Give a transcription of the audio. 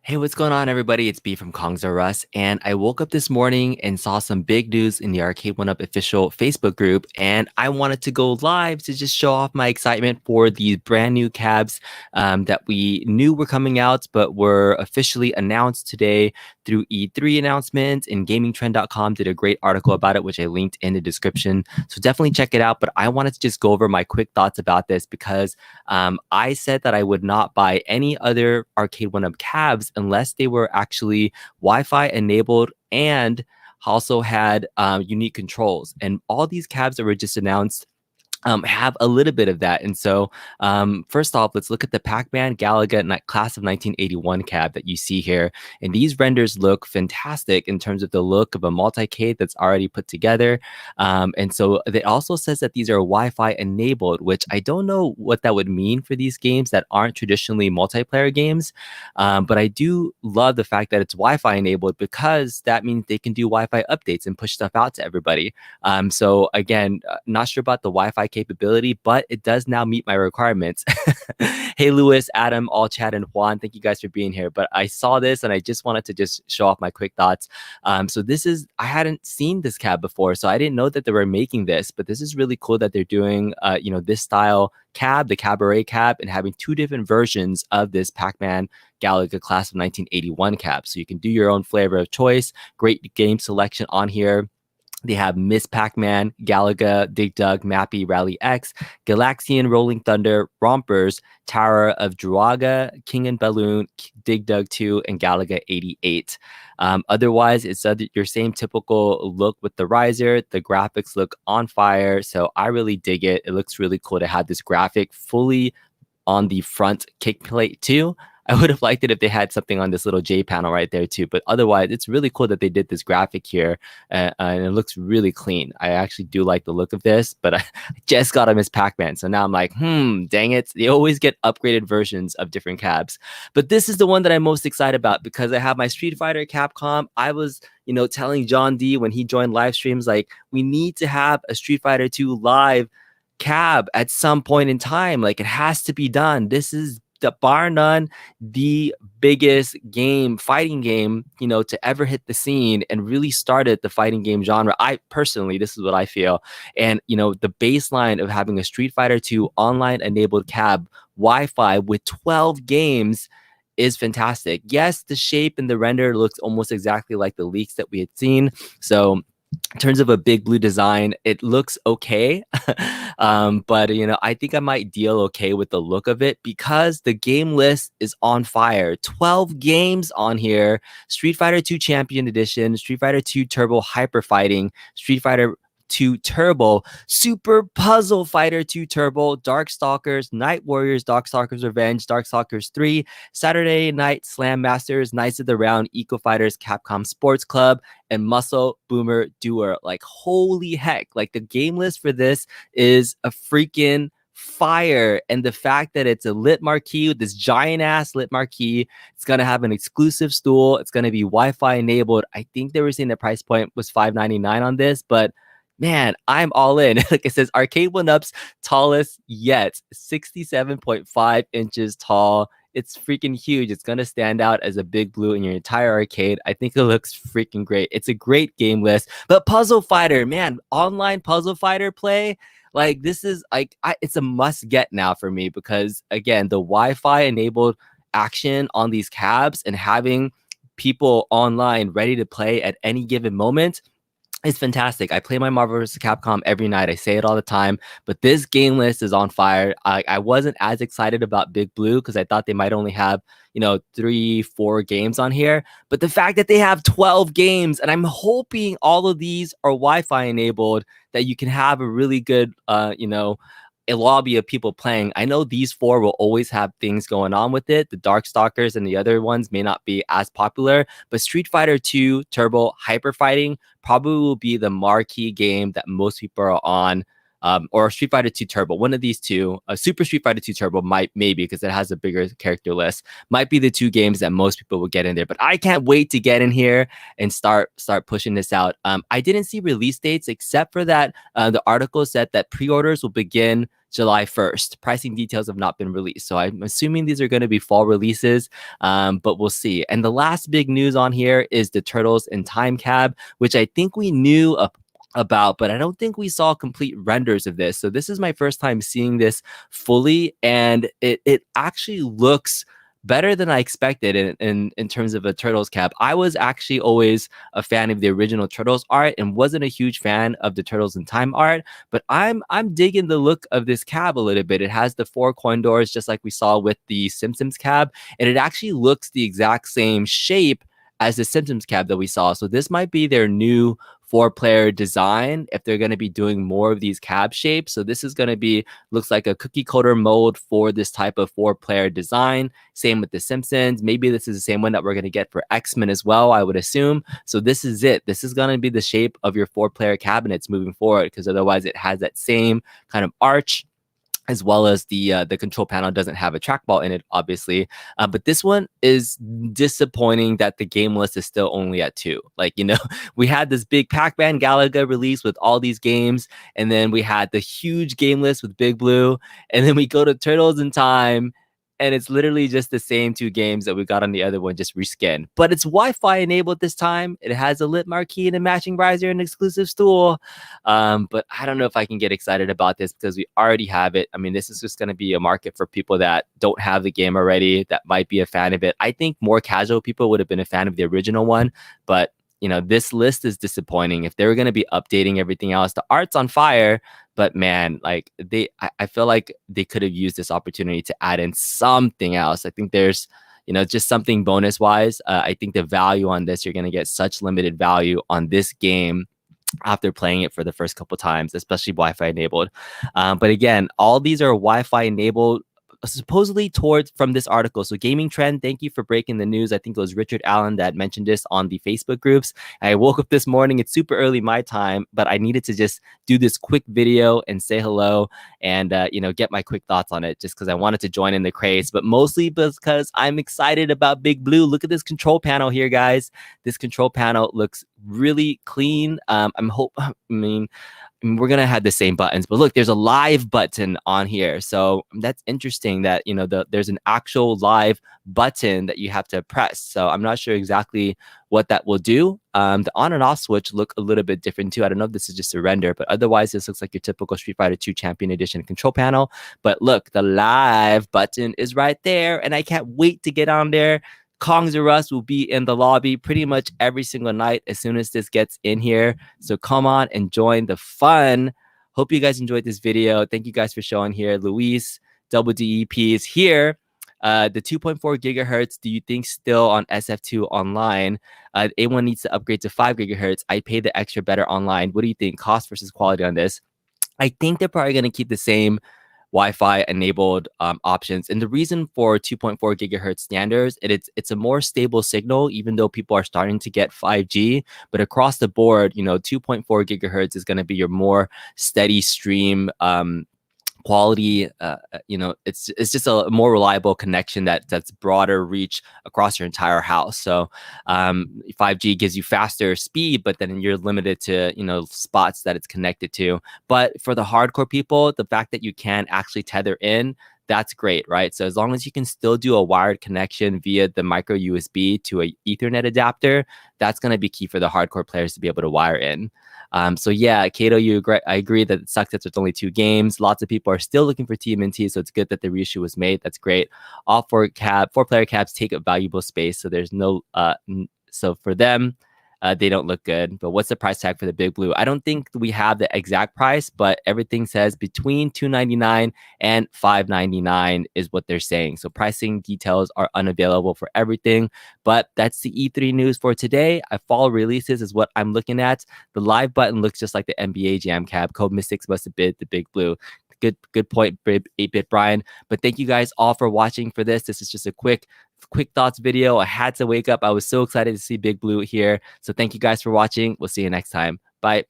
Hey, what's going on, everybody? It's B from Kongs R Us, and I woke up this morning and saw some big news in the Arcade1Up official Facebook group, and I wanted to go live to just show off my excitement for these brand new cabs that we knew were coming out, but were officially announced today through E3 announcements, and GamingTrend.com did a great article about it, which I linked in the description. So definitely check it out, but I wanted to just go over my quick thoughts about this because I said that I would not buy any other Arcade1Up cabs unless they were actually Wi-Fi enabled and also had unique controls. And all these cabs that were just announced have a little bit of that. And so first off, let's look at the PacManGalaga Class of 1981 cab that you see here. And these renders look fantastic in terms of the look of a multi-cade that's already put together. And so it also says that these are Wi-Fi enabled, which I don't know what that would mean for these games that aren't traditionally multiplayer games. But I do love the fact that it's Wi-Fi enabled because that means they can do Wi-Fi updates and push stuff out to everybody. So again, not sure about the Wi-Fi capability, but it does now meet my requirements. Hey, Lewis, Adam, All Chat, and Juan, thank you guys for being here. But I saw this and I just wanted to just show off my quick thoughts. So this is, I hadn't seen this cab before, so I didn't know that they were making this, but this is really cool that they're doing, this style cab, the Cabaret cab, and having two different versions of this PacManGalaga Class of 1981 cab. So you can do your own flavor of choice. Great game selection on here. They have MsPacMan, Galaga, Dig Dug, Mappy, Rally X, Galaxian, Rolling Thunder, Rompers, Tower of Druaga, King and Balloon, Dig Dug 2, and Galaga 88. Otherwise, it's your same typical look with the riser. The graphics look on fire, so I really dig it. It looks really cool to have this graphic fully on the front kick plate too. I would have liked it if they had something on this little J panel right there too. But otherwise, it's really cool that they did this graphic here, and it looks really clean. I actually do like the look of this, but I just got a MsPacMan, so now I'm like, dang it. They always get upgraded versions of different cabs. But this is the one that I'm most excited about because I have my Street Fighter Capcom. I was telling John D when he joined live streams, like, we need to have a Street Fighter 2 live cab at some point in time. Like, it has to be done. This is the bar none the biggest fighting game to ever hit the scene and really started the fighting game genre. I personally, this is what I feel. And the baseline of having a Street Fighter 2 online enabled cab Wi-Fi with 12 games is fantastic. Yes, the shape and the render looks almost exactly like the leaks that we had seen. So in terms of a Big Blue design, it looks okay. But I think I might deal okay with the look of it because the game list is on fire. 12 games on here: Street Fighter 2 Champion Edition, Street Fighter 2 Turbo Hyper Fighting, Street Fighter 2 Turbo, Super Puzzle Fighter 2 Turbo, Darkstalkers, Night Warriors, Darkstalkers Revenge, Darkstalkers 3, Saturday Night Slam Masters, Knights of the Round, Eco Fighters, Capcom Sports Club, and Muscle Boomer Doer. Like, holy heck, like, the game list for this is a freaking fire. And the fact that it's a lit marquee with this giant ass lit marquee, it's going to have an exclusive stool, it's going to be Wi-Fi enabled. I think they were saying the price point was $599 on this, but man, I'm all in. Like it says, Arcade1Up's tallest yet, 67.5 inches tall. It's freaking huge. It's going to stand out as a Big Blue in your entire arcade. I think it looks freaking great. It's a great game list. But Puzzle Fighter, man, online Puzzle Fighter play, like, this is like, it's a must get now for me because, again, the Wi-Fi enabled action on these cabs and having people online ready to play at any given moment, it's fantastic. I play my Marvel vs. Capcom every night. I say it all the time, but this game list is on fire. I wasn't as excited about Big Blue because I thought they might only have, 3-4 games on here. But the fact that they have 12 games, and I'm hoping all of these are Wi-Fi enabled, that you can have a really good, a lobby of people playing. I know these 4 will always have things going on with it. The Darkstalkers and the other ones may not be as popular, but Street Fighter 2 Turbo Hyper Fighting probably will be the marquee game that most people are on, or Street Fighter 2 Turbo. One of these two, Super Street Fighter 2 Turbo maybe because it has a bigger character list, might be the 2 games that most people will get in there. But I can't wait to get in here and start pushing this out. I didn't see release dates except for that the article said that pre-orders will begin July 1st. Pricing details have not been released. So I'm assuming these are going to be fall releases, but we'll see. And the last big news on here is the Turtles in Time Cab, which I think we knew about, but I don't think we saw complete renders of this. So this is my first time seeing this fully, and it actually looks better than I expected in terms of a Turtles cab. I was actually always a fan of the original Turtles art and wasn't a huge fan of the Turtles in Time art, but I'm digging the look of this cab a little bit. It has the 4 coin doors just like we saw with the Simpsons cab, and it actually looks the exact same shape as the Simpsons cab that we saw. So this might be their new 4-player design if they're going to be doing more of these cab shapes. So this is going to be, looks like a cookie cutter mold for this type of 4-player design. Same with the Simpsons. Maybe this is the same one that we're going to get for X-Men as well, I would assume. So this is it. This is going to be the shape of your 4-player cabinets moving forward, because otherwise it has that same kind of arch, as well as the control panel doesn't have a trackball in it, obviously. But this one is disappointing that the game list is still only at 2. Like, you know, we had this big PacManGalaga release with all these games, and then we had the huge game list with Big Blue, and then we go to Turtles in Time, and it's literally just the same 2 games that we got on the other one, just reskinned. But it's Wi-Fi enabled this time. It has a lit marquee and a matching riser and exclusive stool. But I don't know if I can get excited about this because we already have it. I mean, this is just going to be a market for people that don't have the game already, that might be a fan of it. I think more casual people would have been a fan of the original one, but you know, this list is disappointing. If they were going to be updating everything else, the art's on fire, but man, like I feel like they could have used this opportunity to add in something else. I think there's, you know, just something bonus wise. I think the value on this, you're going to get such limited value on this game after playing it for the first couple times, especially Wi-Fi enabled. But again, all these are Wi-Fi enabled, supposedly towards from this article. So Gaming Trend, thank you for breaking the news. I think it was Richard Allen that mentioned this on the Facebook groups. I woke up this morning, it's super early my time, but I needed to just do this quick video and say hello and you know, get my quick thoughts on it, just because I wanted to join in the craze, but mostly because I'm excited about Big Blue. Look at this control panel here, guys. This control panel looks really clean. We're gonna have the same buttons, but look, there's a live button on here, so that's interesting that, you know, there's an actual live button that you have to press. So I'm not sure exactly what that will do. The on and off switch look a little bit different too. I don't know if this is just a render, but otherwise this looks like your typical Street Fighter 2 Champion Edition control panel. But look, the live button is right there, and I can't wait to get on there. Kongs or Us will be in the lobby pretty much every single night as soon as this gets in here. So come on and join the fun. Hope you guys enjoyed this video. Thank you guys for showing here. Luis, Double DEP is here. The 2.4 gigahertz, do you think still on SF2 online? A1 needs to upgrade to 5 gigahertz. I pay the extra better online. What do you think? Cost versus quality on this? I think they're probably going to keep the same Wi-Fi enabled options, and the reason for 2.4 gigahertz standards, it's a more stable signal, even though people are starting to get 5G. But across the board, you know, 2.4 gigahertz is going to be your more steady stream quality. You know, it's just a more reliable connection that's broader reach across your entire house. So 5G gives you faster speed, but then you're limited to, you know, spots that it's connected to. But for the hardcore people, the fact that you can actually tether in, that's great, right? So as long as you can still do a wired connection via the micro USB to a Ethernet adapter, that's going to be key for the hardcore players to be able to wire in. So yeah, Kato, I agree that it sucks that there's only 2 games. Lots of people are still looking for TMNT, so it's good that the reissue was made. That's great. All 4-player cabs take up valuable space, so there's no so for them, they don't look good. But what's the price tag for the Big Blue? I don't think we have the exact price, but everything says between $299 and $599 is what they're saying. So pricing details are unavailable for everything. But that's the E3 news for today. Fall releases is what I'm looking at. The live button looks just like the NBA Jam cab. Code Mystics must have bid the Big Blue. Good point, 8-Bit Brian. But thank you guys all for watching for this. This is just a quick thoughts video. I had to wake up. I was so excited to see Big Blue here. So thank you guys for watching. We'll see you next time. Bye.